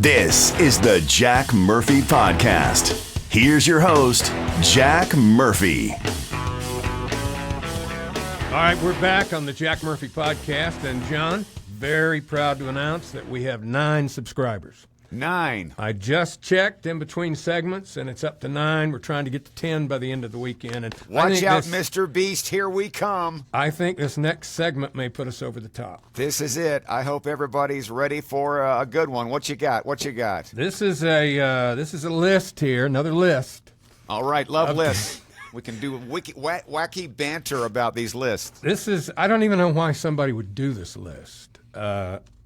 This is the Jack Murphy Podcast. Here's your host, Jack Murphy. All right, we're back on the Jack Murphy Podcast, and John, very proud to announce that we have 9 subscribers. 9. I just checked in between segments, and it's up to 9. We're trying to get to 10 by the end of the weekend. And Watch out, Mr. Beast. Here we come. I think this next segment may put us over the top. This is it. I hope everybody's ready for a good one. What you got? What you got? This is a list here, another list. All right, love lists. We can do wacky banter about these lists. I don't even know why somebody would do this list.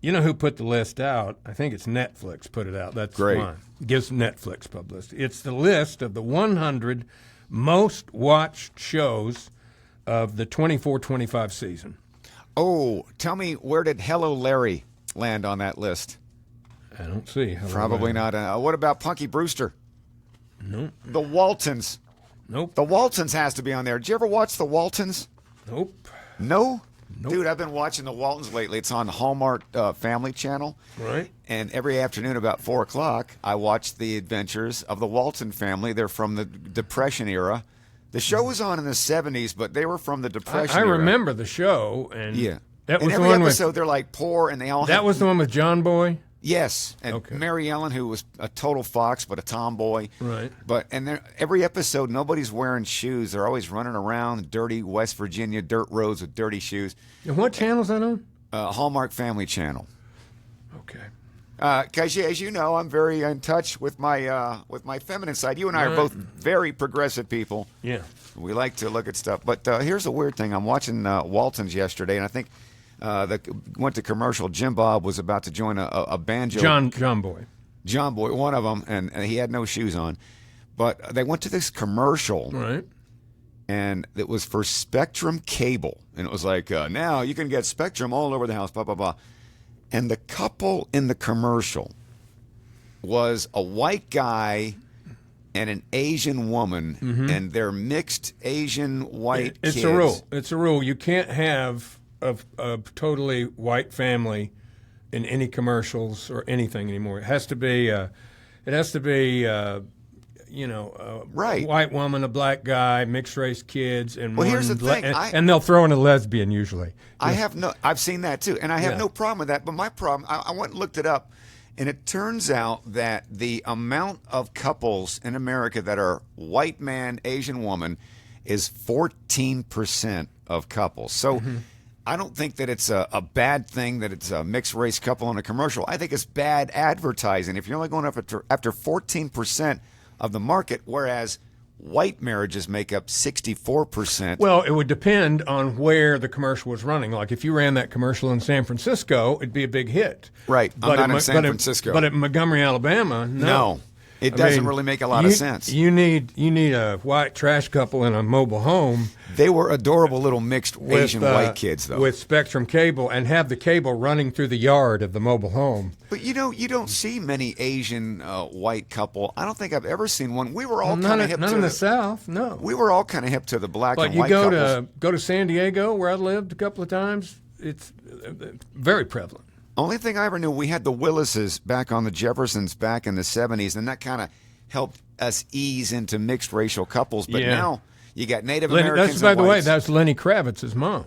You know who put the list out? I think it's Netflix put it out. That's great. Fine. Gives Netflix publicity. It's the list of the 100 most watched shows of the 24-25 season. Oh, tell me, where did Hello Larry land on that list? I don't see. Probably not. What about Punky Brewster? Nope. The Waltons? Nope. The Waltons has to be on there. Did you ever watch The Waltons? Nope. No? Nope. Dude, I've been watching The Waltons lately. It's on Hallmark Family Channel. Right. And every afternoon about 4 o'clock, I watch the adventures of the Walton family. They're from the Depression era. The show was on in the 70s, but they were from the Depression I era. remember the show. And Yeah. That was in every the one episode, they're like poor, and they all that was the one with John Boy? Yes, and Okay. Mary Ellen, who was a total fox but a tomboy. Right. Every episode, nobody's wearing shoes. They're always running around dirty West Virginia dirt roads with dirty shoes. And what channel is that on? Hallmark Family Channel. Okay. Because as you know, I'm very in touch with my feminine side. You and I are both very progressive people. Yeah. We like to look at stuff. But here's a weird thing. I'm watching Waltons yesterday, and I think went to commercial. Jim Bob was about to join a banjo. John Boy. John Boy, one of them, and he had no shoes on. But they went to this commercial, Right. and it was for Spectrum Cable. And it was like, now you can get Spectrum all over the house, blah, blah, blah. And the couple in the commercial was a white guy and an Asian woman, and they're mixed Asian white It's kids. a rule. It's a rule. You can't have a totally white family in any commercials or anything anymore. It has to be Right. a white woman, a black guy, mixed race kids, and Well, here's the thing. and they'll throw in a lesbian usually. I've seen that too, and I have Yeah. no problem with that. But my problem, I went and looked it up, and it turns out that the amount of couples in America that are white man, Asian woman is 14% of couples. So I don't think that it's a bad thing that it's a mixed race couple in a commercial. I think it's bad advertising if you're only going after 14% of the market, whereas white marriages make up 64%. Well, it would depend on where the commercial was running. Like if you ran that commercial in San Francisco, it'd be a big hit. Right. I'm not in San Francisco. But at Montgomery, Alabama, No. It doesn't really make a lot of sense. You need a white trash couple in a mobile home. They were adorable little mixed With, Asian white kids, though. with Spectrum cable, and have the cable running through the yard of the mobile home. But you don't see many Asian white couple. I don't think I've ever seen one. We were all kind of hip None to in the South, no. We were all kind of hip to the black But and you white go couples. to San Diego, where I lived a couple of times. It's very prevalent. Only thing I ever knew, we had the Willises back on the Jeffersons back in the 70s, and that kind of helped us ease into mixed racial couples. But Yeah. now you got Native Americans By and the way, whites. that's Lenny Kravitz's mom.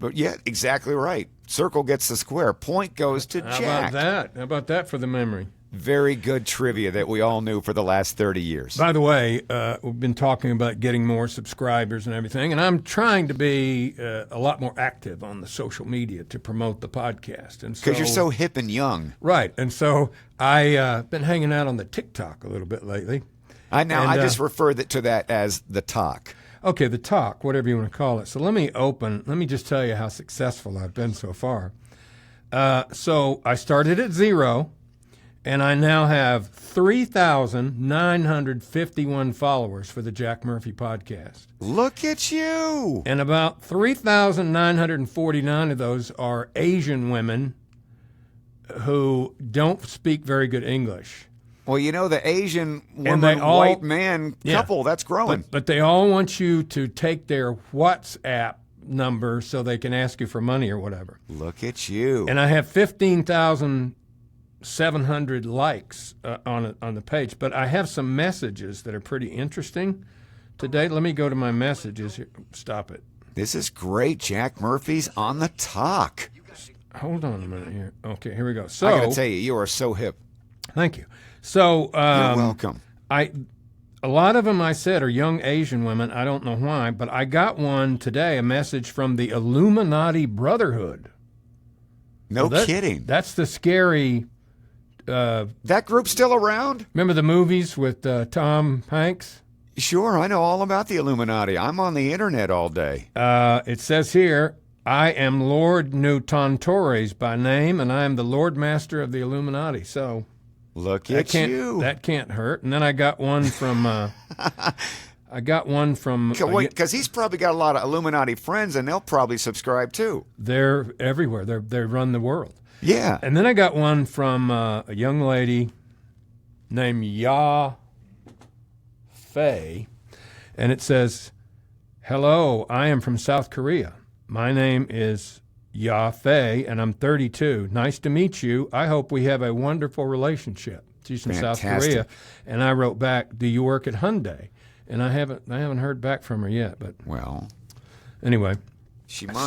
But yeah, exactly right. Circle gets the square. Point goes to How Jack. about that? How about that for the memory? Very good trivia that we all knew for the last 30 years. By the way, we've been talking about getting more subscribers and everything, and I'm trying to be a lot more active on the social media to promote the podcast. And Because you're so hip and young. right, and so I've been hanging out on the TikTok a little bit lately. I just refer to that as the talk. Okay, the talk, whatever you want to call it. So let me just tell you how successful I've been so far. So I started at 0. And I now have 3,951 followers for the Jack Murphy Podcast. Look at you. And about 3,949 of those are Asian women who don't speak very good English. Well, you know, the Asian they woman, all- white man Yeah. couple, that's growing. But they all want you to take their WhatsApp number so they can ask you for money or whatever. Look at you. And I have 15,000 700 likes on the page, but I have some messages that are pretty interesting today. Let me go to my messages here. Stop it. This is great. Jack Murphy's on the talk. Hold on a minute here. Okay, here we go. So I got to tell you, you are so hip. thank you. So You're welcome. A lot of them I said are young Asian women. I don't know why, but I got one today, a message from the Illuminati Brotherhood. No kidding. That's the scary. That group's still around? Remember the movies with Tom Hanks? Sure, I know all about the Illuminati. I'm on the internet all day. It says here, I am Lord Nutantores by name, and I am the Lord Master of the Illuminati. So Look at you. That can't hurt. And then I got one from. Because he's probably got a lot of Illuminati friends, and they'll probably subscribe too. They're everywhere. They run the world. Yeah. And then I got one from a young lady named Ya Fei, and it says, "Hello, I am from South Korea. My name is Ya Fei, and I'm 32. Nice to meet you. I hope we have a wonderful relationship." She's from South Korea, and I wrote back, "Do you work at Hyundai?" And I haven't heard back from her yet. But well, anyway, she might.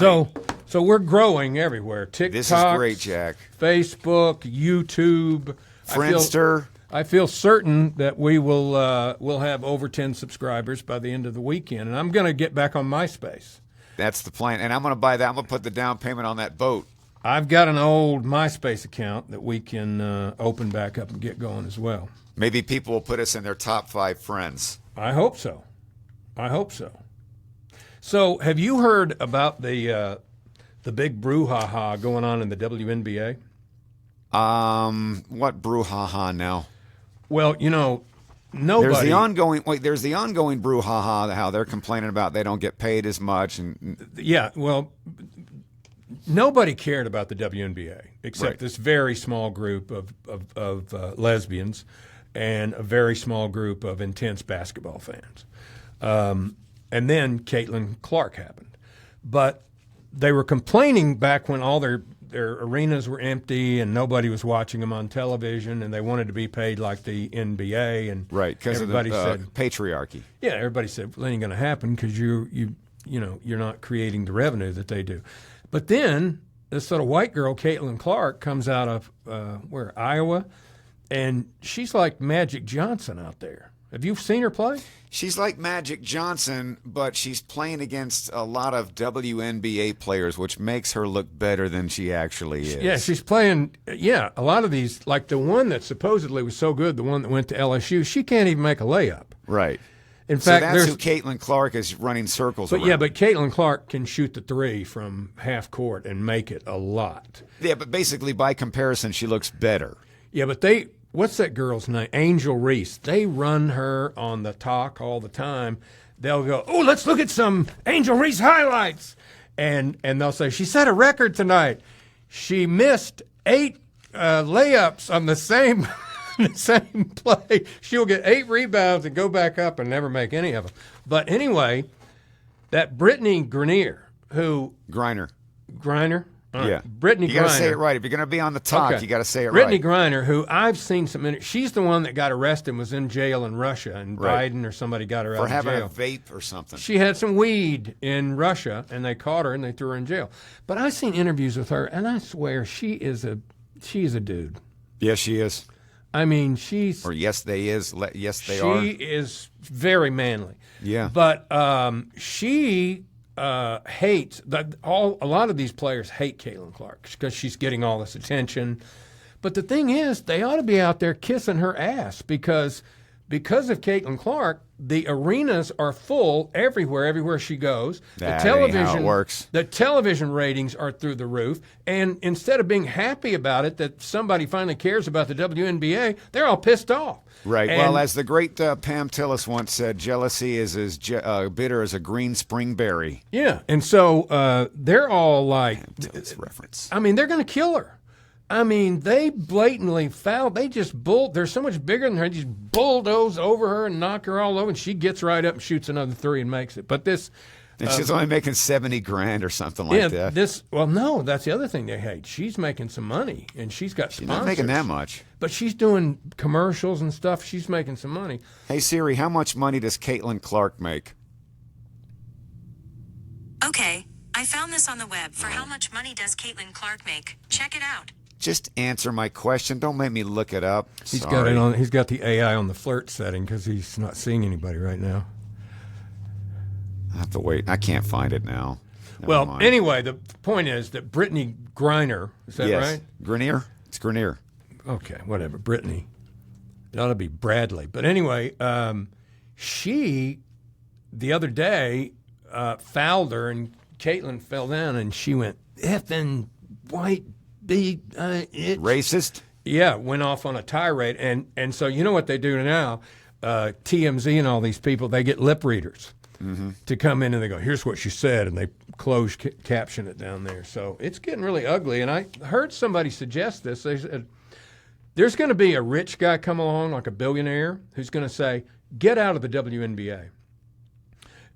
So we're growing everywhere. TikTok, this is great, Jack. Facebook, YouTube, Friendster. I feel certain that we'll have over 10 subscribers by the end of the weekend, and I'm going to get back on MySpace. That's the plan, and I'm going to buy that. I'm going to put the down payment on that boat. I've got an old MySpace account that we can open back up and get going as well. Maybe people will put us in their top 5 friends. I hope so. So, have you heard about the big brouhaha going on in the WNBA? What brouhaha now? Well, nobody. There's the ongoing brouhaha, how they're complaining about they don't get paid as much, and yeah, well, nobody cared about the WNBA except Right. this very small group of lesbians and a very small group of intense basketball fans. And then Caitlin Clark happened, but they were complaining back when all their arenas were empty and nobody was watching them on television, and they wanted to be paid like the NBA. And right, because of the patriarchy. Yeah, everybody said, well, that ain't going to happen because you're not creating the revenue that they do. But then this sort of white girl, Caitlin Clark, comes out of Iowa, and she's like Magic Johnson out there. Have you seen her play? She's like Magic Johnson, but she's playing against a lot of WNBA players, which makes her look better than she actually is. Yeah, she's playing, a lot of these, like the one that supposedly was so good, the one that went to LSU, she can't even make a layup. Right. In So fact, that's who Caitlin Clark is running circles around. Yeah, but Caitlin Clark can shoot the three from half court and make it a lot. Yeah, but basically by comparison, she looks better. Yeah, but what's that girl's name? Angel Reese. They run her on the talk all the time. They'll go, oh, let's look at some Angel Reese highlights. And they'll say, she set a record tonight. She missed 8 layups on the same the same play. She'll get 8 rebounds and go back up and never make any of them. But anyway, that Brittany Griner, Griner. All right. Yeah. Brittany Griner. You got to say it right. If you're going to be on the talk, you got to say it Brittany right. Griner, who I've seen she's the one that got arrested and was in jail in Russia, and Right. Biden or somebody got her out For of having jail. a vape or something. She had some weed in Russia, and they caught her and they threw her in jail. But I've seen interviews with her, and I swear she is a dude. Yes, she is. I mean, she's Or yes, they are. she is very manly. Yeah. But she hates a lot of these players hate Caitlin Clark because she's getting all this attention. But the thing is, they ought to be out there kissing her ass because of Caitlin Clark, the arenas are full everywhere she goes. That ain't how it works. The television ratings are through the roof. And instead of being happy about it, that somebody finally cares about the WNBA, they're all pissed off. Right. And, well, as the great Pam Tillis once said, jealousy is as bitter as a green spring berry. yeah. And so they're all like, Tillis reference. I mean, they're going to kill her. I mean, they blatantly foul. They just they're so much bigger than her. They just bulldoze over her and knock her all over, and she gets right up and shoots another 3 and makes it. But this And she's only making 70 grand or something like that. No, that's the other thing they hate. She's making some money, and she's got sponsors. She's not making that much. But she's doing commercials and stuff. She's making some money. Hey, Siri, how much money does Caitlin Clark make? Okay, I found this on the web. For how much money does Caitlin Clark make? Check it out. Just answer my question. Don't make me look it up. He's got it on. He's got the AI on the flirt setting because he's not seeing anybody right now. I have to wait. I can't find it now. Never mind. Anyway, the point is that Brittany Griner, is that right? Grenier? It's Grenier. Okay, whatever. Brittany. It ought to be Bradley. But anyway, she, the other day, fouled her, and Caitlin fell down, and she went, effing white racist? Yeah, went off on a tirade. And so you know what they do now? TMZ and all these people, they get lip readers. Mm-hmm. To come in and they go, here's what she said, and they closed caption it down there. So it's getting really ugly. And I heard somebody suggest this. They said, there's going to be a rich guy come along, like a billionaire, who's going to say, get out of the WNBA,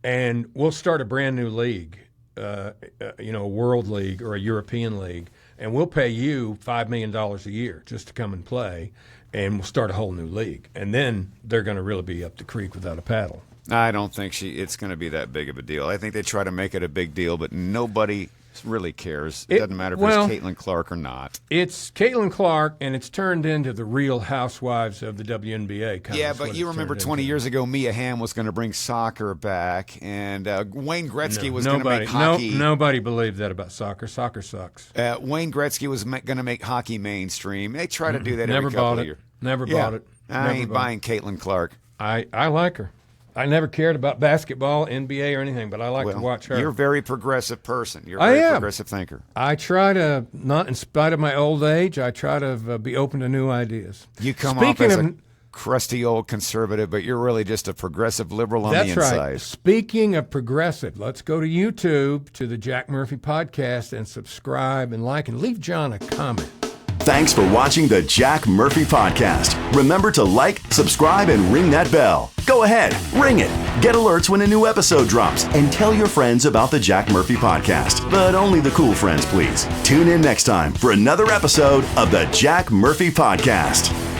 and we'll start a brand new league, a world league or a European league, and we'll pay you $5 million a year just to come and play, and we'll start a whole new league. And then they're going to really be up the creek without a paddle. I don't think it's going to be that big of a deal. I think they try to make it a big deal, but nobody really cares. It doesn't matter if it's Caitlin Clark or not. It's Caitlin Clark, and it's turned into the Real Housewives of the WNBA. Yeah, but you remember 20 years ago, Mia Hamm was going to bring soccer back, and Wayne Gretzky was going to make hockey. Nobody believed that about soccer. Soccer sucks. Wayne Gretzky was going to make hockey mainstream. They try to do that every couple of years. Never bought it. I ain't buying Caitlin Clark. I like her. I never cared about basketball, NBA, or anything, but I like to watch her. You're a very progressive person. You're a very progressive thinker. I try to, not in spite of my old age, I try to be open to new ideas. You come off as a crusty old conservative, but you're really just a progressive liberal on the inside. That's right. Speaking of progressive, let's go to YouTube, to the Jack Murphy Podcast, and subscribe and like, and leave John a comment. Thanks for watching the Jack Murphy Podcast. Remember to like, subscribe, and ring that bell. Go ahead, ring it. Get alerts when a new episode drops, and tell your friends about the Jack Murphy Podcast. But only the cool friends, please. Tune in next time for another episode of the Jack Murphy Podcast.